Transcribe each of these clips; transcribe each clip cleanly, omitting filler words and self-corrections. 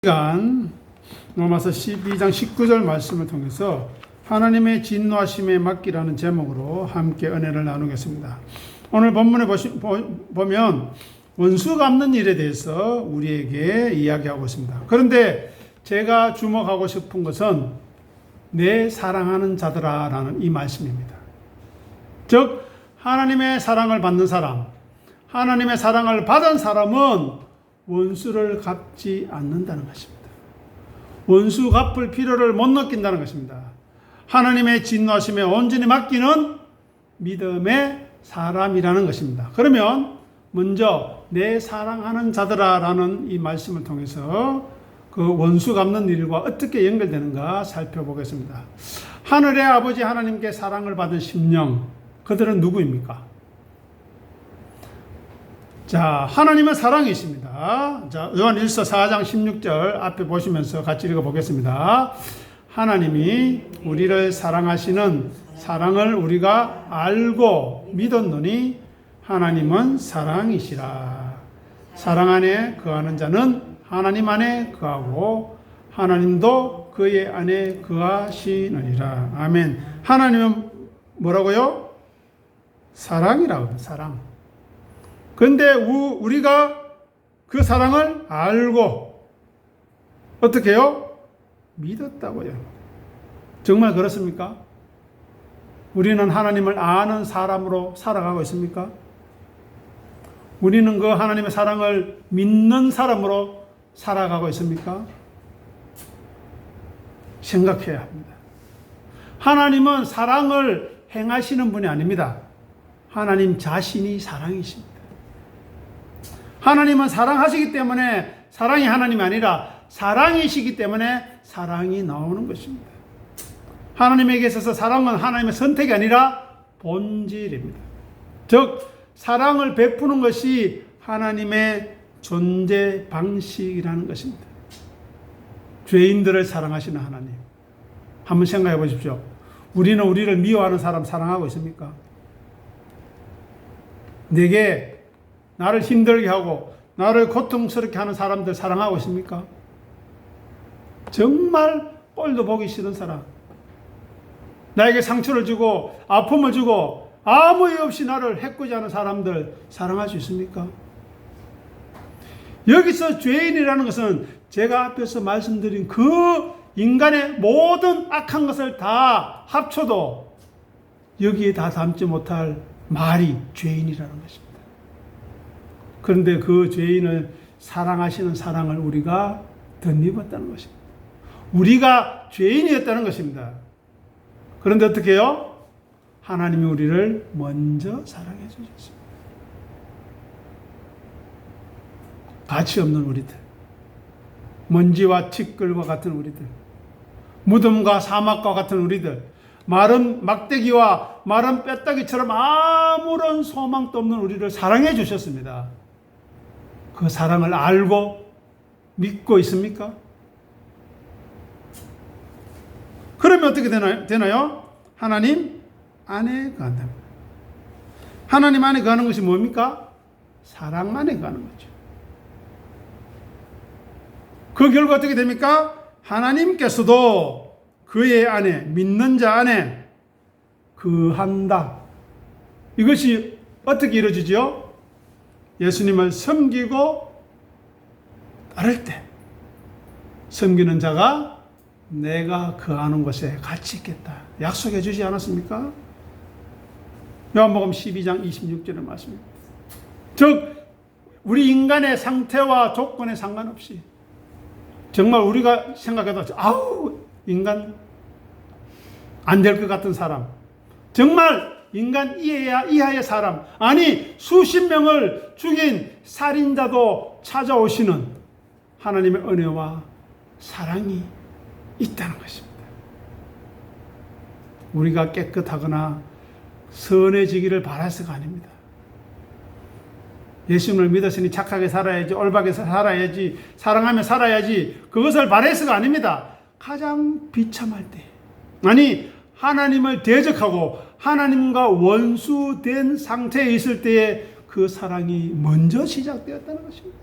시간 로마서 12장 19절 말씀을 통해서 하나님의 진노하심에 맡기라는 제목으로 함께 은혜를 나누겠습니다. 오늘 본문에 보면 원수 갚는 일에 대해서 우리에게 이야기하고 있습니다. 그런데 제가 주목하고 싶은 것은 내 사랑하는 자들아 라는 이 말씀입니다. 즉 하나님의 사랑을 받는 사람, 하나님의 사랑을 받은 사람은 원수를 갚지 않는다는 것입니다. 원수 갚을 필요를 못 느낀다는 것입니다. 하나님의 진노하심에 온전히 맡기는 믿음의 사람이라는 것입니다. 그러면 먼저 내 사랑하는 자들아 라는 이 말씀을 통해서 그 원수 갚는 일과 어떻게 연결되는가 살펴보겠습니다. 하늘의 아버지 하나님께 사랑을 받은 심령, 그들은 누구입니까? 자, 하나님은 사랑이십니다. 자, 요한일서 4장 16절 앞에 보시면서 같이 읽어보겠습니다. 하나님이 우리를 사랑하시는 사랑을 우리가 알고 믿었노니 하나님은 사랑이시라. 사랑 안에 거하는 자는 하나님 안에 거하고 하나님도 그의 안에 거하시느니라. 아멘. 하나님은 뭐라고요? 사랑이라고 합니다. 사랑. 그런데 우리가 그 사랑을 알고 어떻게 해요? 믿었다고요. 정말 그렇습니까? 우리는 하나님을 아는 사람으로 살아가고 있습니까? 우리는 그 하나님의 사랑을 믿는 사람으로 살아가고 있습니까? 생각해야 합니다. 하나님은 사랑을 행하시는 분이 아닙니다. 하나님 자신이 사랑이십니다. 하나님은 사랑하시기 때문에 사랑이 하나님이 아니라 사랑이시기 때문에 사랑이 나오는 것입니다. 하나님에게 있어서 사랑은 하나님의 선택이 아니라 본질입니다. 즉 사랑을 베푸는 것이 하나님의 존재 방식이라는 것입니다. 죄인들을 사랑하시는 하나님. 한번 생각해 보십시오. 우리는 우리를 미워하는 사람 사랑하고 있습니까? 내게 나를 힘들게 하고 나를 고통스럽게 하는 사람들 사랑하고 있습니까? 정말 꼴도 보기 싫은 사람, 나에게 상처를 주고 아픔을 주고 아무 이유 없이 나를 해코지하는 사람들 사랑할 수 있습니까? 여기서 죄인이라는 것은 제가 앞에서 말씀드린 그 인간의 모든 악한 것을 다 합쳐도 여기에 다 담지 못할 말이 죄인이라는 것입니다. 그런데 그 죄인을 사랑하시는 사랑을 우리가 덧입었다는 것입니다. 우리가 죄인이었다는 것입니다. 그런데 어떻게 해요? 하나님이 우리를 먼저 사랑해 주셨습니다. 가치 없는 우리들, 먼지와 티끌과 같은 우리들, 무덤과 사막과 같은 우리들, 마른 막대기와 마른 뼈다귀처럼 아무런 소망도 없는 우리를 사랑해 주셨습니다. 그 사랑을 알고 믿고 있습니까? 그러면 어떻게 되나요? 하나님 안에 거한답니다. 하나님 안에 거하는 것이 뭡니까? 사랑 안에 거하는 거죠. 그 결과 어떻게 됩니까? 하나님께서도 그의 안에, 믿는 자 안에 거한다. 이것이 어떻게 이루어지죠? 예수님을 섬기고 따를 때 섬기는 자가 내가 거하는 곳에 같이 있겠다 약속해 주지 않았습니까? 요한복음 12장 26절의 말씀입니다. 즉 우리 인간의 상태와 조건에 상관없이 정말 우리가 생각해도 아우 인간 안 될 것 같은 사람, 정말 인간 이하의 사람, 아니 수십 명을 죽인 살인자도 찾아오시는 하나님의 은혜와 사랑이 있다는 것입니다. 우리가 깨끗하거나 선해지기를 바라서가 아닙니다. 예수님을 믿었으니 착하게 살아야지, 올바르게 살아야지, 사랑하며 살아야지, 그것을 바라서가 아닙니다. 가장 비참할 때, 아니 하나님을 대적하고 하나님과 원수된 상태에 있을 때에 그 사랑이 먼저 시작되었다는 것입니다.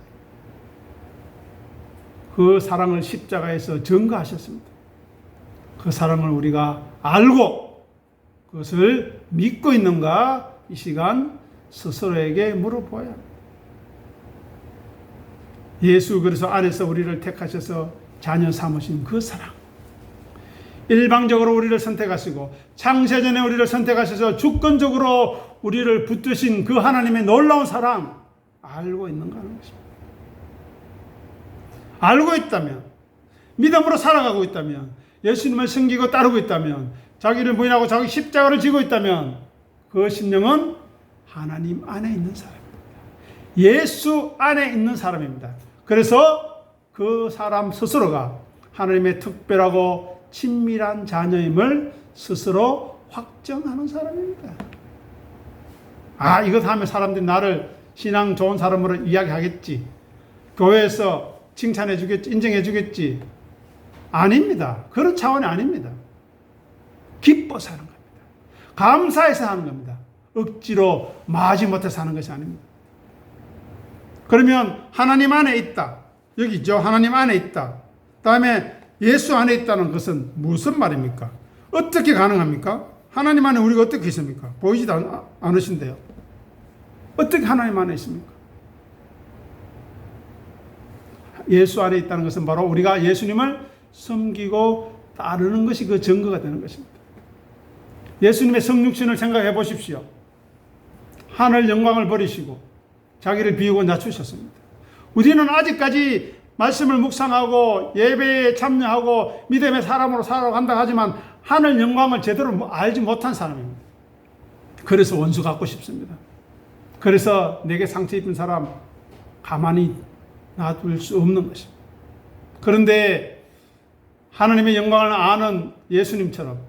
그 사랑을 십자가에서 증거하셨습니다. 그 사랑을 우리가 알고 그것을 믿고 있는가 이 시간 스스로에게 물어보아야 합니다. 예수 그리스도 안에서 우리를 택하셔서 자녀 삼으신 그 사랑, 일방적으로 우리를 선택하시고 창세전에 우리를 선택하셔서 주권적으로 우리를 붙드신 그 하나님의 놀라운 사랑 알고 있는가 하는 것입니다. 알고 있다면, 믿음으로 살아가고 있다면, 예수님을 섬기고 따르고 있다면, 자기를 부인하고 자기 십자가를 지고 있다면 그 심령은 하나님 안에 있는 사람입니다. 예수 안에 있는 사람입니다. 그래서 그 사람 스스로가 하나님의 특별하고 친밀한 자녀임을 스스로 확정하는 사람입니다. 이것 하면 사람들이 나를 신앙 좋은 사람으로 이야기하겠지. 교회에서 칭찬해 주겠지. 인정해 주겠지. 아닙니다. 그런 차원이 아닙니다. 기뻐서 하는 겁니다. 감사해서 하는 겁니다. 억지로 마지못해서 하는 것이 아닙니다. 그러면 하나님 안에 있다. 여기 있죠. 하나님 안에 있다. 다음에 예수 안에 있다는 것은 무슨 말입니까? 어떻게 가능합니까? 하나님 안에 우리가 어떻게 있습니까? 보이지도 않으신데요. 어떻게 하나님 안에 있습니까? 예수 안에 있다는 것은 바로 우리가 예수님을 섬기고 따르는 것이 그 증거가 되는 것입니다. 예수님의 성육신을 생각해 보십시오. 하늘 영광을 버리시고 자기를 비우고 낮추셨습니다. 우리는 아직까지 말씀을 묵상하고 예배에 참여하고 믿음의 사람으로 살아간다 하지만 하늘 영광을 제대로 알지 못한 사람입니다. 그래서 원수 갖고 싶습니다. 그래서 내게 상처 입은 사람 가만히 놔둘 수 없는 것입니다. 그런데 하나님의 영광을 아는 예수님처럼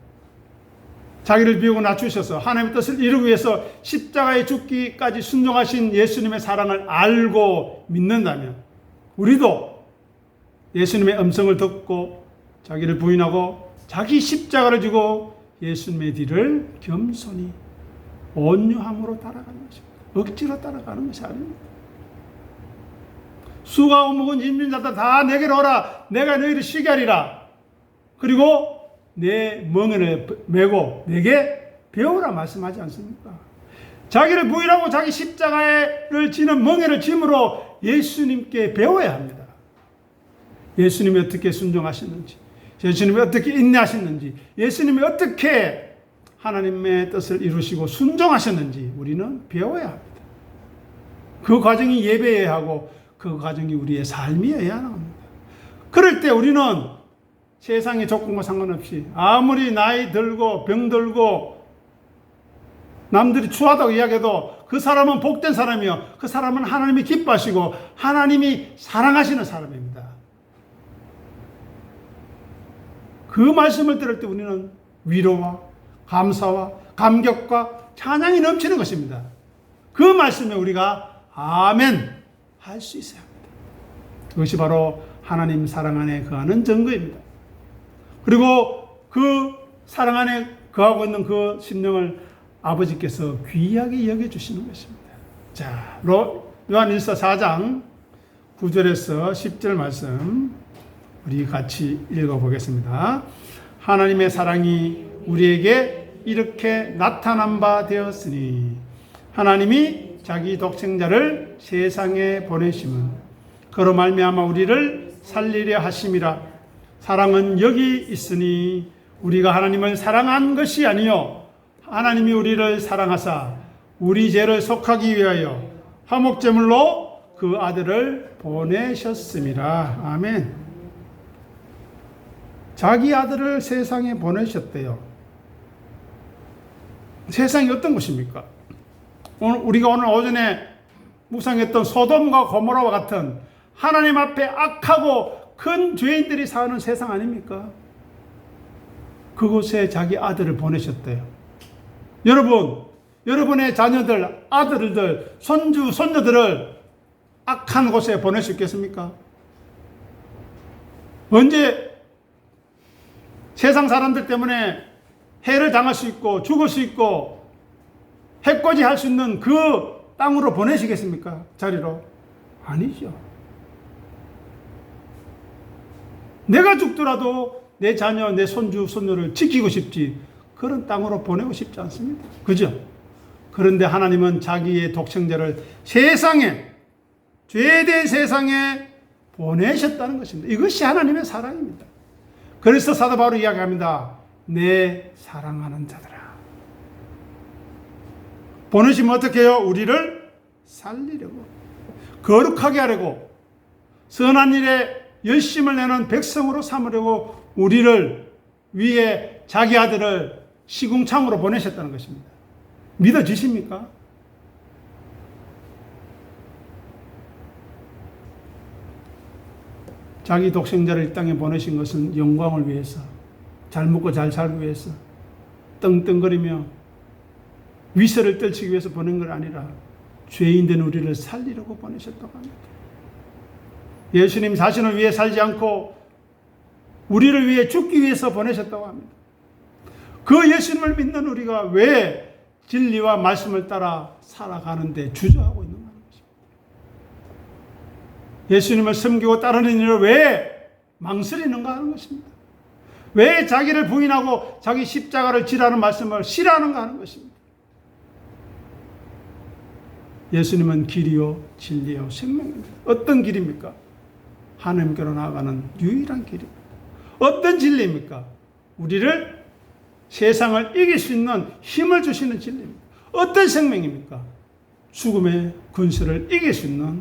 자기를 비우고 낮추셔서 하나님의 뜻을 이루기 위해서 십자가에 죽기까지 순종하신 예수님의 사랑을 알고 믿는다면 우리도 예수님의 음성을 듣고 자기를 부인하고 자기 십자가를 지고 예수님의 뒤를 겸손히 온유함으로 따라가는 것입니다. 억지로 따라가는 것이 아닙니다. 수가 오목은 인민자들 다 내게로 오라. 내가 너희를 쉬게 하리라. 그리고 내 멍에를 메고 내게 배우라 말씀하지 않습니까? 자기를 부인하고 자기 십자가를 지는 멍에를 짐으로 예수님께 배워야 합니다. 예수님이 어떻게 순종하셨는지, 예수님이 어떻게 인내하셨는지, 예수님이 어떻게 하나님의 뜻을 이루시고 순종하셨는지 우리는 배워야 합니다. 그 과정이 예배여야 하고 그 과정이 우리의 삶이어야 합니다. 그럴 때 우리는 세상의 조건과 상관없이 아무리 나이 들고 병 들고 남들이 추하다고 이야기해도 그 사람은 복된 사람이요. 그 사람은 하나님이 기뻐하시고 하나님이 사랑하시는 사람입니다. 그 말씀을 들을 때 우리는 위로와 감사와 감격과 찬양이 넘치는 것입니다. 그 말씀에 우리가 아멘 할 수 있어야 합니다. 그것이 바로 하나님 사랑 안에 거하는 증거입니다. 그리고 그 사랑 안에 거하고 있는 그 심령을 아버지께서 귀하게 여겨주시는 것입니다. 자, 요한일서 4장 9절에서 10절 말씀 우리 같이 읽어보겠습니다. 하나님의 사랑이 우리에게 이렇게 나타난 바 되었으니 하나님이 자기 독생자를 세상에 보내심은 그로 말미암아 우리를 살리려 하심이라. 사랑은 여기 있으니 우리가 하나님을 사랑한 것이 아니요 하나님이 우리를 사랑하사 우리 죄를 속하기 위하여 화목제물로 그 아들을 보내셨음이라. 아멘. 자기 아들을 세상에 보내셨대요. 세상이 어떤 것입니까? 우리가 오늘 오전에 묵상했던 소돔과 고모라와 같은 하나님 앞에 악하고 큰 죄인들이 사는 세상 아닙니까? 그곳에 자기 아들을 보내셨대요. 여러분, 여러분의 자녀들, 아들들, 손주, 손녀들을 악한 곳에 보낼 수 있겠습니까? 언제 세상 사람들 때문에 해를 당할 수 있고 죽을 수 있고 해코지 할 수 있는 그 땅으로 보내시겠습니까? 자리로? 아니죠. 내가 죽더라도 내 자녀, 내 손주, 손녀를 지키고 싶지 그런 땅으로 보내고 싶지 않습니다. 그죠? 그런데 하나님은 자기의 독생자를 세상에, 죄된 세상에 보내셨다는 것입니다. 이것이 하나님의 사랑입니다. 그래서 사도 바울이 이야기합니다. 내 사랑하는 자들아. 보내시면 어떻게 해요? 우리를 살리려고, 거룩하게 하려고, 선한 일에 열심을 내는 백성으로 삼으려고 우리를 위해 자기 아들을 시궁창으로 보내셨다는 것입니다. 믿어지십니까? 자기 독생자를 이 땅에 보내신 것은 영광을 위해서, 잘 먹고 잘 살기 위해서, 떵떵거리며 위세를 떨치기 위해서 보낸 것 아니라 죄인된 우리를 살리려고 보내셨다고 합니다. 예수님 자신을 위해 살지 않고 우리를 위해 죽기 위해서 보내셨다고 합니다. 그 예수님을 믿는 우리가 왜 진리와 말씀을 따라 살아가는데 주저하고 있는 것입니다. 예수님을 섬기고 따르는 일을 왜 망설이는가 하는 것입니다. 왜 자기를 부인하고 자기 십자가를 지라는 말씀을 싫어하는가 하는 것입니다. 예수님은 길이요 진리요 생명입니다. 어떤 길입니까? 하나님께로 나아가는 유일한 길입니다. 어떤 진리입니까? 우리를 세상을 이길 수 있는 힘을 주시는 진리입니다. 어떤 생명입니까? 죽음의 근세를 이길 수 있는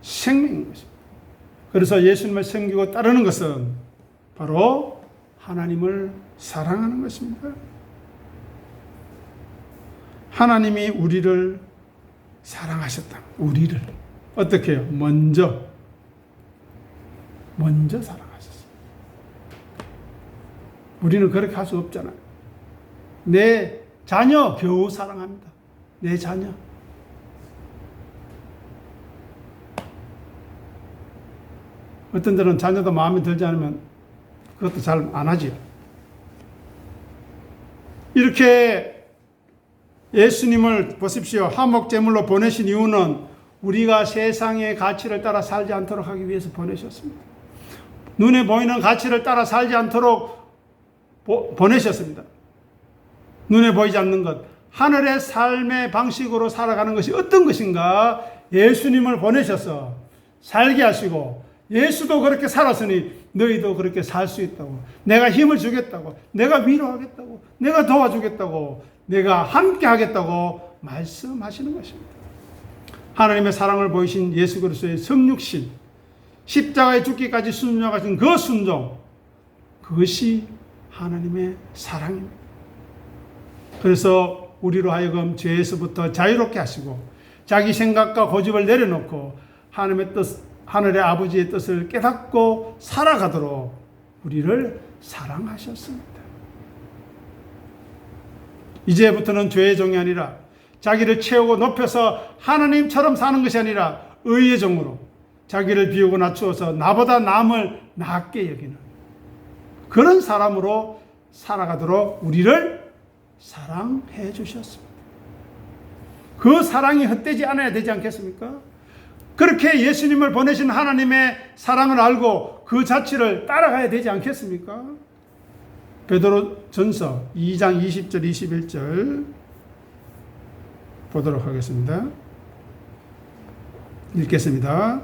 생명인 것입니다. 그래서 예수님을 섬기고 따르는 것은 바로 하나님을 사랑하는 것입니다. 하나님이 우리를 사랑하셨다. 우리를 어떻게 해요? 먼저 사랑하셨어요. 우리는 그렇게 할 수 없잖아요. 내 자녀 겨우 사랑합니다. 내 자녀. 어떤 데는 자녀도 마음에 들지 않으면 그것도 잘 안 하지요. 이렇게 예수님을 보십시오. 화목제물로 보내신 이유는 우리가 세상의 가치를 따라 살지 않도록 하기 위해서 보내셨습니다. 눈에 보이는 가치를 따라 살지 않도록 보내셨습니다. 눈에 보이지 않는 것, 하늘의 삶의 방식으로 살아가는 것이 어떤 것인가? 예수님을 보내셔서 살게 하시고, 예수도 그렇게 살았으니 너희도 그렇게 살 수 있다고, 내가 힘을 주겠다고, 내가 위로하겠다고, 내가 도와주겠다고, 내가 함께 하겠다고 말씀하시는 것입니다. 하나님의 사랑을 보이신 예수 그리스도의 성육신, 십자가에 죽기까지 순종하신 그 순종, 그것이 하나님의 사랑입니다. 그래서 우리로 하여금 죄에서부터 자유롭게 하시고 자기 생각과 고집을 내려놓고 하나님의 뜻, 하늘의 아버지의 뜻을 깨닫고 살아가도록 우리를 사랑하셨습니다. 이제부터는 죄의 종이 아니라 자기를 채우고 높여서 하나님처럼 사는 것이 아니라 의의 종으로 자기를 비우고 낮추어서 나보다 남을 낮게 여기는 그런 사람으로 살아가도록 우리를 사랑해 주셨습니다. 그 사랑이 헛되지 않아야 되지 않겠습니까? 그렇게 예수님을 보내신 하나님의 사랑을 알고 그 자체를 따라가야 되지 않겠습니까? 베드로전서 2장 20절 21절 보도록 하겠습니다. 읽겠습니다.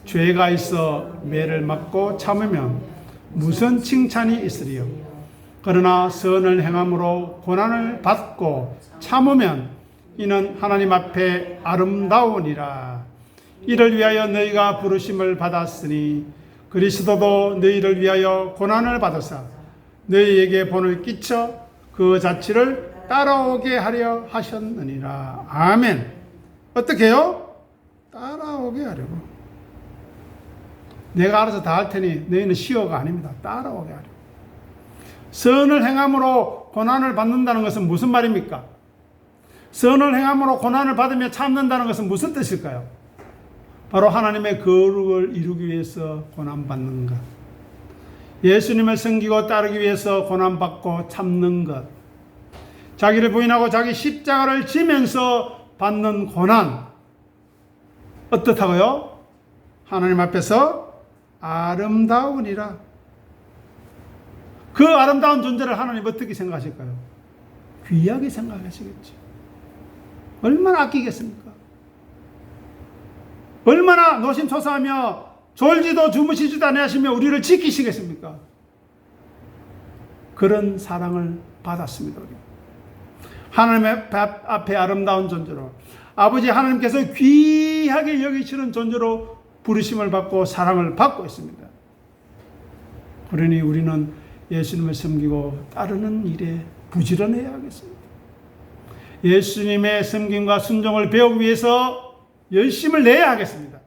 죄가 있어 매를 맞고 참으면 무슨 칭찬이 있으리요? 그러나 선을 행함으로 고난을 받고 참으면 이는 하나님 앞에 아름다우니라. 이를 위하여 너희가 부르심을 받았으니 그리스도도 너희를 위하여 고난을 받으사 너희에게 본을 끼쳐 그 자취를 따라오게 하려 하셨느니라. 아멘. 어떻게 해요? 따라오게 하려고. 내가 알아서 다 할 테니 너희는 시어가 아닙니다. 따라오게 하려고. 선을 행함으로 고난을 받는다는 것은 무슨 말입니까? 선을 행함으로 고난을 받으며 참는다는 것은 무슨 뜻일까요? 바로 하나님의 거룩을 이루기 위해서 고난받는 것. 예수님을 섬기고 따르기 위해서 고난받고 참는 것. 자기를 부인하고 자기 십자가를 지면서 받는 고난. 어떻다고요? 하나님 앞에서 아름다우니라. 그 아름다운 존재를 하나님 어떻게 생각하실까요? 귀하게 생각하시겠죠. 얼마나 아끼겠습니까? 얼마나 노심초사하며 졸지도 주무시지도 아니하시며 우리를 지키시겠습니까? 그런 사랑을 받았습니다. 우리. 하나님의 앞에 아름다운 존재로, 아버지 하나님께서 귀하게 여기시는 존재로 부르심을 받고 사랑을 받고 있습니다. 그러니 우리는 예수님을 섬기고 따르는 일에 부지런해야 하겠습니다. 예수님의 섬김과 순종을 배우기 위해서 열심을 내야 하겠습니다.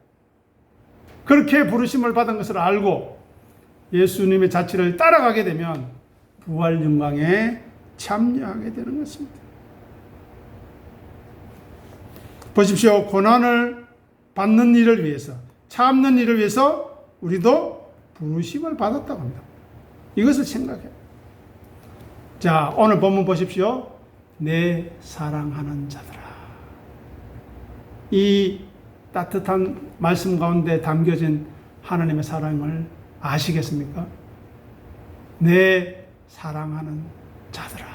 그렇게 부르심을 받은 것을 알고 예수님의 자취를 따라가게 되면 부활 영광에 참여하게 되는 것입니다. 보십시오. 고난을 받는 일을 위해서, 참는 일을 위해서 우리도 부르심을 받았다고 합니다. 이것을 생각해요. 자, 오늘 본문 보십시오. 내 사랑하는 자들아. 이 따뜻한 말씀 가운데 담겨진 하나님의 사랑을 아시겠습니까? 내 사랑하는 자들아.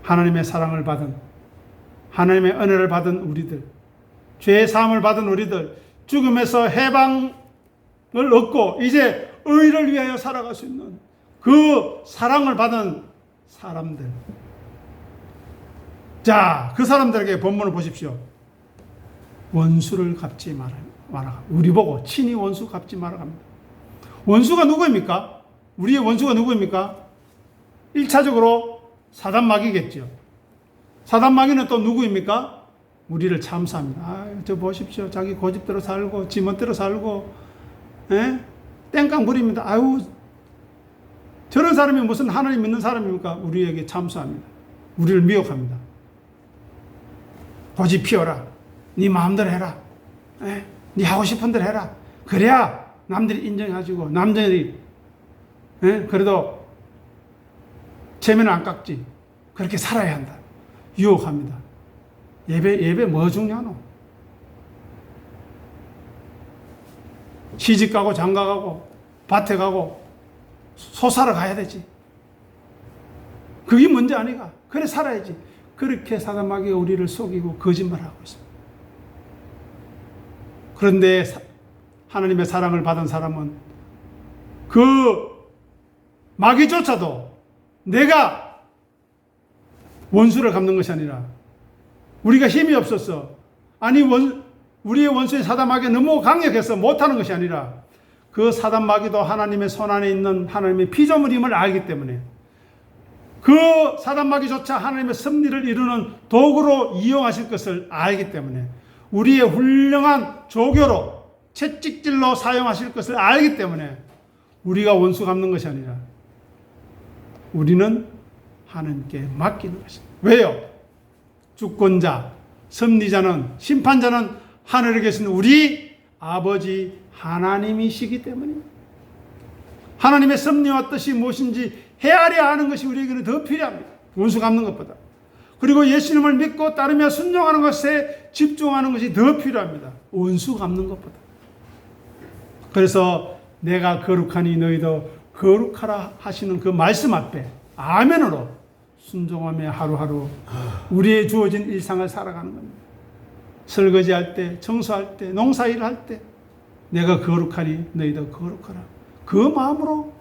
하나님의 사랑을 받은, 하나님의 은혜를 받은 우리들, 죄의 사함을 받은 우리들, 죽음에서 해방을 얻고 이제 의를 위하여 살아갈 수 있는 그 사랑을 받은 사람들. 자, 그 사람들에게 본문을 보십시오. 원수를 갚지 마라. 우리 보고 친히 원수 갚지 마라 합니다. 원수가 누구입니까? 우리의 원수가 누구입니까? 1차적으로 사단마귀겠죠. 사단마귀는 또 누구입니까? 우리를 참사합니다. 아, 저 보십시오. 자기 고집대로 살고 지멋대로 살고 땡깡 부립니다. 아유, 저런 사람이 무슨 하나님 믿는 사람입니까? 우리에게 참수합니다. 우리를 미혹합니다. 고집 피워라. 네 마음대로 해라. 네 하고 싶은 대로 해라. 그래야 남들이 인정해주고 남들이 그래도 체면을 안 깎지. 그렇게 살아야 한다. 유혹합니다. 예배 뭐 중요하노? 시집 가고 장가 가고 밭에 가고 소 사러 가야 되지. 그게 문제 아니가. 그래 살아야지. 그렇게 사단마귀가 우리를 속이고 거짓말하고 있습니다. 그런데 하나님의 사랑을 받은 사람은 그 마귀조차도 내가 원수를 갚는 것이 아니라 우리가 힘이 없었어. 아니 우리의 원수의 사단마귀가 너무 강력해서 못하는 것이 아니라 그 사단마귀도 하나님의 손안에 있는 하나님의 피조물임을 알기 때문에 그 사단마귀조차 하나님의 섭리를 이루는 도구로 이용하실 것을 알기 때문에 우리의 훌륭한 조교로 채찍질로 사용하실 것을 알기 때문에 우리가 원수 갚는 것이 아니라 우리는 하나님께 맡기는 것입니다. 왜요? 주권자, 섭리자는, 심판자는 하늘에 계신 우리 아버지 하나님이시기 때문입니다. 하나님의 섭리와 뜻이 무엇인지 헤아려야 하는 것이 우리에게는 더 필요합니다. 원수 갚는 것보다. 그리고 예수님을 믿고 따르며 순종하는 것에 집중하는 것이 더 필요합니다. 원수 갚는 것보다. 그래서 내가 거룩하니 너희도 거룩하라 하시는 그 말씀 앞에 아멘으로 순종하며 하루하루 우리의 주어진 일상을 살아가는 겁니다. 설거지할 때, 청소할 때, 농사일을 할 때 내가 거룩하니 너희도 거룩하라. 그 마음으로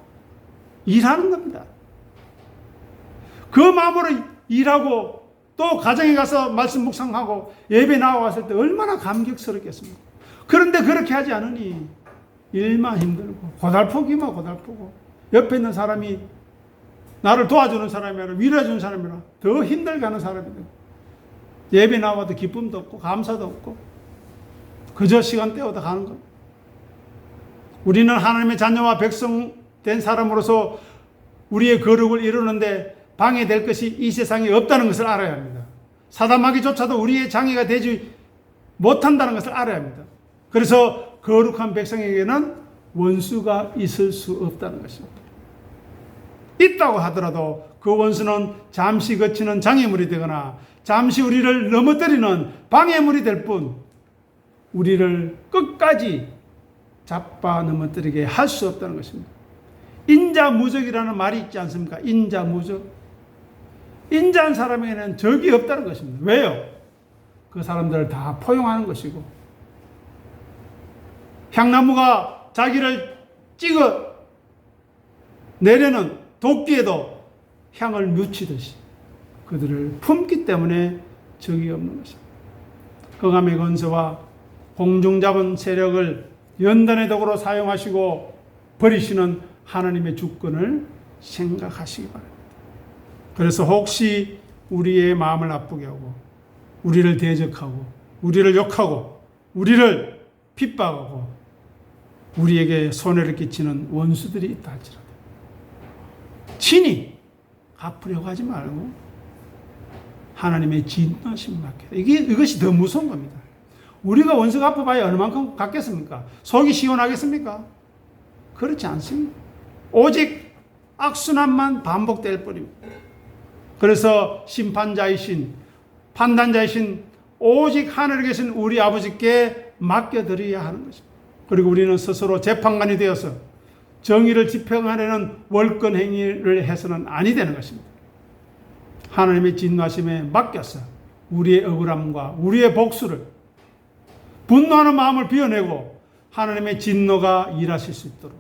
일하는 겁니다. 그 마음으로 일하고 또 가정에 가서 말씀 묵상하고 예배 나와왔을 때 얼마나 감격스럽겠습니까? 그런데 그렇게 하지 않으니 일만 힘들고 고달프기만 고달프고 옆에 있는 사람이 나를 도와주는 사람이라 위로해주는 사람이라 더 힘들게 하는 사람이 되고 예배 나와도 기쁨도 없고 감사도 없고 그저 시간 때우다 가는 것. 우리는 하나님의 자녀와 백성 된 사람으로서 우리의 거룩을 이루는데 방해될 것이 이 세상에 없다는 것을 알아야 합니다. 사단마귀조차도 우리의 장애가 되지 못한다는 것을 알아야 합니다. 그래서 거룩한 백성에게는 원수가 있을 수 없다는 것입니다. 있다고 하더라도 그 원수는 잠시 거치는 장애물이 되거나 잠시 우리를 넘어뜨리는 방해물이 될 뿐 우리를 끝까지 잡아 넘어뜨리게 할 수 없다는 것입니다. 인자무적이라는 말이 있지 않습니까? 인자무적. 인자한 사람에게는 적이 없다는 것입니다. 왜요? 그 사람들을 다 포용하는 것이고, 향나무가 자기를 찍어 내려는 도끼에도 향을 묻히듯이 그들을 품기 때문에 적이 없는 것입니다. 흑암의 권세와 공중잡은 세력을 연단의 도구로 사용하시고 버리시는 하나님의 주권을 생각하시기 바랍니다. 그래서 혹시 우리의 마음을 아프게 하고 우리를 대적하고 우리를 욕하고 우리를 핍박하고 우리에게 손해를 끼치는 원수들이 있다 할지라도 친히 갚으려고 하지 말고 하나님의 진노하심을 맡겨라. 이것이 더 무서운 겁니다. 우리가 원수 갚아봐야 얼마만큼 갚겠습니까? 속이 시원하겠습니까? 그렇지 않습니다. 오직 악순환만 반복될 뿐입니다. 그래서 심판자이신 판단자이신 오직 하늘에 계신 우리 아버지께 맡겨드려야 하는 것입니다. 그리고 우리는 스스로 재판관이 되어서 정의를 집행하려는 월권 행위를 해서는 아니 되는 것입니다. 하나님의 진노하심에 맡겨서 우리의 억울함과 우리의 복수를 분노하는 마음을 비워내고 하나님의 진노가 일하실 수 있도록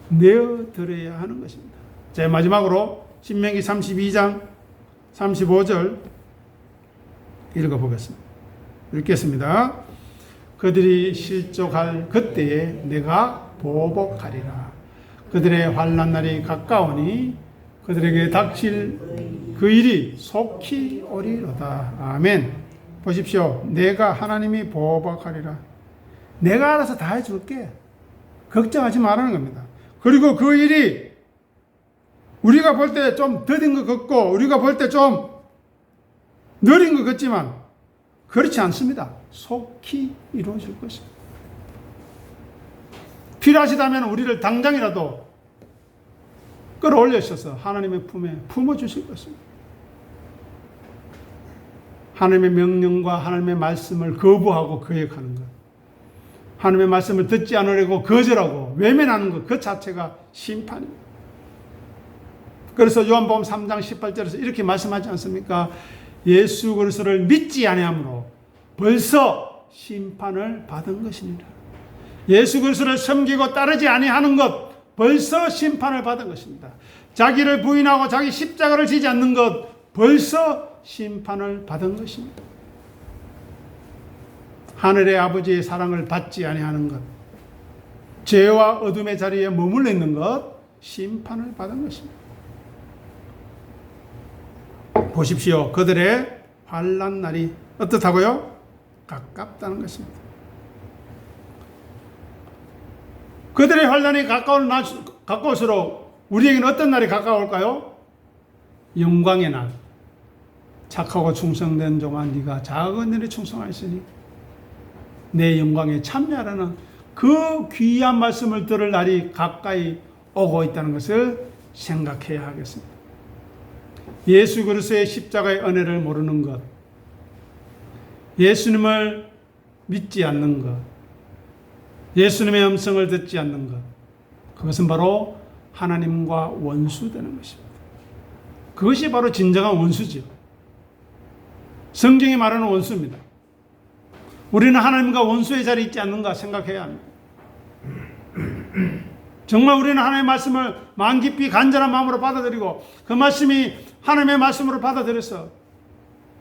내어드려야 하는 것입니다. 자, 마지막으로 신명기 32장 35절 읽어보겠습니다. 읽겠습니다. 그들이 실족할 그때에 내가 보복하리라. 그들의 환난 날이 가까우니 그들에게 닥칠 그 일이 속히 오리로다. 아멘. 보십시오. 내가 하나님이 보복하리라. 내가 알아서 다 해줄게. 걱정하지 말라는 겁니다. 그리고 그 일이 우리가 볼 때 좀 더딘 것 같고 우리가 볼 때 좀 느린 것 같지만 그렇지 않습니다. 속히 이루어질 것입니다. 필요하시다면 우리를 당장이라도 끌어올리셔서 하나님의 품에 품어주실 것입니다. 하나님의 명령과 하나님의 말씀을 거부하고 거역하는 것, 하나님의 말씀을 듣지 않으려고 거절하고 외면하는 것, 그 자체가 심판입니다. 그래서 요한복음 3장 18절에서 이렇게 말씀하지 않습니까? 예수 그리스도를 믿지 아니함으로 벌써 심판을 받은 것이니라. 예수 그리스도를 섬기고 따르지 아니하는 것 벌써 심판을 받은 것입니다. 자기를 부인하고 자기 십자가를 지지 않는 것 벌써 심판을 받은 것입니다. 하늘의 아버지의 사랑을 받지 아니하는 것, 죄와 어둠의 자리에 머물러 있는 것 심판을 받은 것입니다. 보십시오. 그들의 환난 날이 어떻다고요? 가깝다는 것입니다. 그들의 환난이 가까울수록 우리에게는 어떤 날이 가까울까요? 영광의 날. 착하고 충성된 종아 네가 작은 일에 충성하였으니 내 영광에 참여하라는 그 귀한 말씀을 들을 날이 가까이 오고 있다는 것을 생각해야 하겠습니다. 예수 그리스도의 십자가의 은혜를 모르는 것, 예수님을 믿지 않는 것, 예수님의 음성을 듣지 않는 것, 그것은 바로 하나님과 원수되는 것입니다. 그것이 바로 진정한 원수죠. 성경이 말하는 원수입니다. 우리는 하나님과 원수의 자리에 있지 않는가 생각해야 합니다. 정말 우리는 하나님의 말씀을 마음 깊이 간절한 마음으로 받아들이고 그 말씀이 하나님의 말씀으로 받아들여서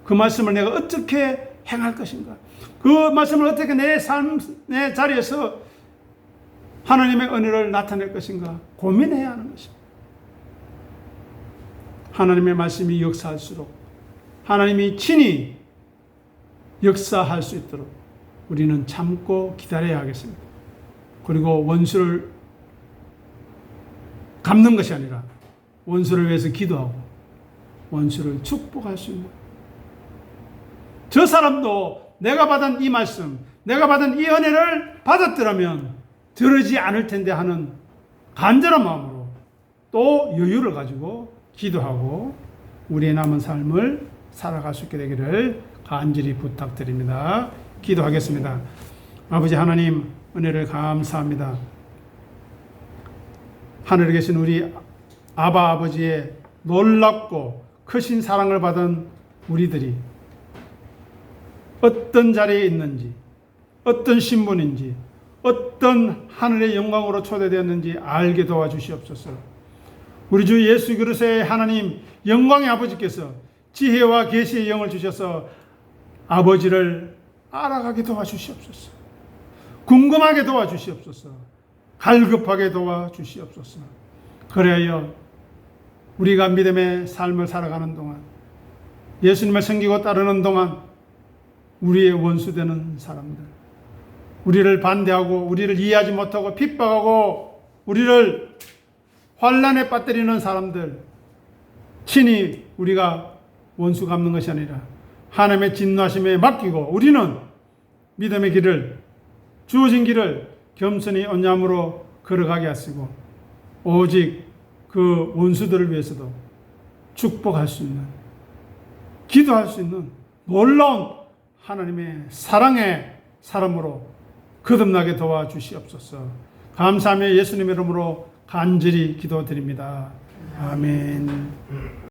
그 말씀을 내가 어떻게 행할 것인가, 그 말씀을 어떻게 내 삶, 내 자리에서 하나님의 은혜를 나타낼 것인가 고민해야 하는 것입니다. 하나님의 말씀이 역사할수록 하나님이 친히 역사할 수 있도록 우리는 참고 기다려야 하겠습니다. 그리고 원수를 갚는 것이 아니라 원수를 위해서 기도하고 원수를 축복할 수 있는, 저 사람도 내가 받은 이 말씀, 내가 받은 이 은혜를 받았더라면 저러지 않을 텐데 하는 간절한 마음으로 또 여유를 가지고 기도하고 우리의 남은 삶을 살아갈 수 있게 되기를 간절히 부탁드립니다. 기도하겠습니다. 아버지 하나님, 은혜를 감사합니다. 하늘에 계신 우리 아바 아버지의 놀랍고 크신 사랑을 받은 우리들이 어떤 자리에 있는지, 어떤 신분인지, 어떤 하늘의 영광으로 초대되었는지 알게 도와주시옵소서. 우리 주 예수 그리스도의 하나님 영광의 아버지께서 지혜와 계시의 영을 주셔서 아버지를 알아가게 도와주시옵소서. 궁금하게 도와주시옵소서. 갈급하게 도와주시옵소서. 그래야 우리가 믿음의 삶을 살아가는 동안, 예수님을 섬기고 따르는 동안 우리의 원수되는 사람들, 우리를 반대하고 우리를 이해하지 못하고 핍박하고 우리를 환난에 빠뜨리는 사람들, 친히 우리가 원수 갚는 것이 아니라 하나님의 진노하심에 맡기고 우리는 믿음의 길을, 주어진 길을 겸손히 온유함으로 걸어가게 하시고 오직 그 원수들을 위해서도 축복할 수 있는, 기도할 수 있는 놀라운 하나님의 사랑의 사람으로 거듭나게 도와주시옵소서. 감사하며 예수님의 이름으로 간절히 기도드립니다. 아멘.